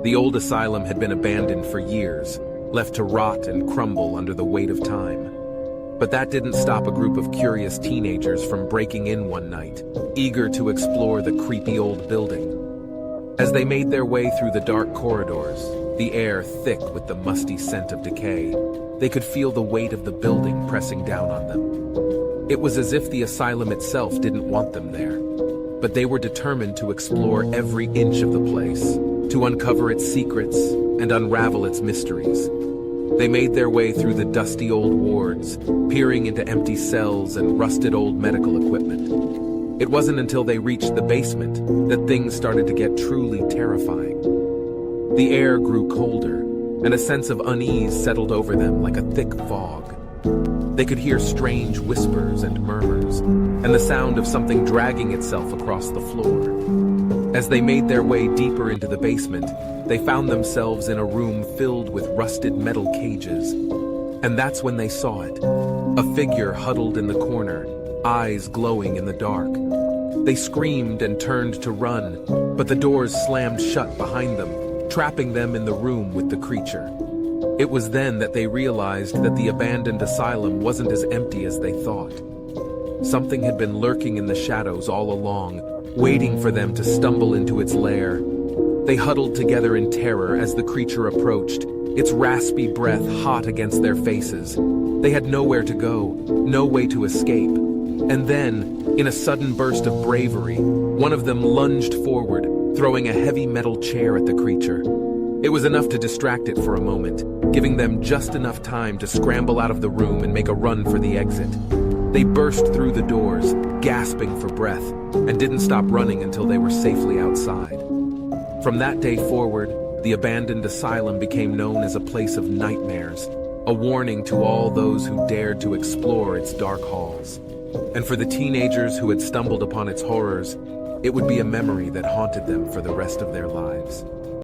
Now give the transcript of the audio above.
The old asylum had been abandoned for years, left to rot and crumble under the weight of time. But that didn't stop a group of curious teenagers from breaking in one night, eager to explore the creepy old building. As they made their way through the dark corridors, the air thick with the musty scent of decay, they could feel the weight of the building pressing down on them. It was as if the asylum itself didn't want them there, but they were determined to explore every inch of the place, to uncover its secrets and unravel its mysteries. They made their way through the dusty old wards, peering into empty cells and rusted old medical equipment. It wasn't until they reached the basement that things started to get truly terrifying. The air grew colder, and a sense of unease settled over them like a thick fog. They could hear strange whispers and murmurs, and the sound of something dragging itself across the floor. As they made their way deeper into the basement, they found themselves in a room filled with rusted metal cages. And that's when they saw it. A figure huddled in the corner, eyes glowing in the dark. They screamed and turned to run, but the doors slammed shut behind them, trapping them in the room with the creature. It was then that they realized that the abandoned asylum wasn't as empty as they thought. Something had been lurking in the shadows all along, waiting for them to stumble into its lair. They huddled together in terror as the creature approached, its raspy breath hot against their faces. They had nowhere to go, no way to escape. And then, in a sudden burst of bravery, one of them lunged forward, throwing a heavy metal chair at the creature. It was enough to distract it for a moment, giving them just enough time to scramble out of the room and make a run for the exit. They burst through the doors, gasping for breath, and didn't stop running until they were safely outside. From that day forward, the abandoned asylum became known as a place of nightmares, a warning to all those who dared to explore its dark halls. And for the teenagers who had stumbled upon its horrors, it would be a memory that haunted them for the rest of their lives.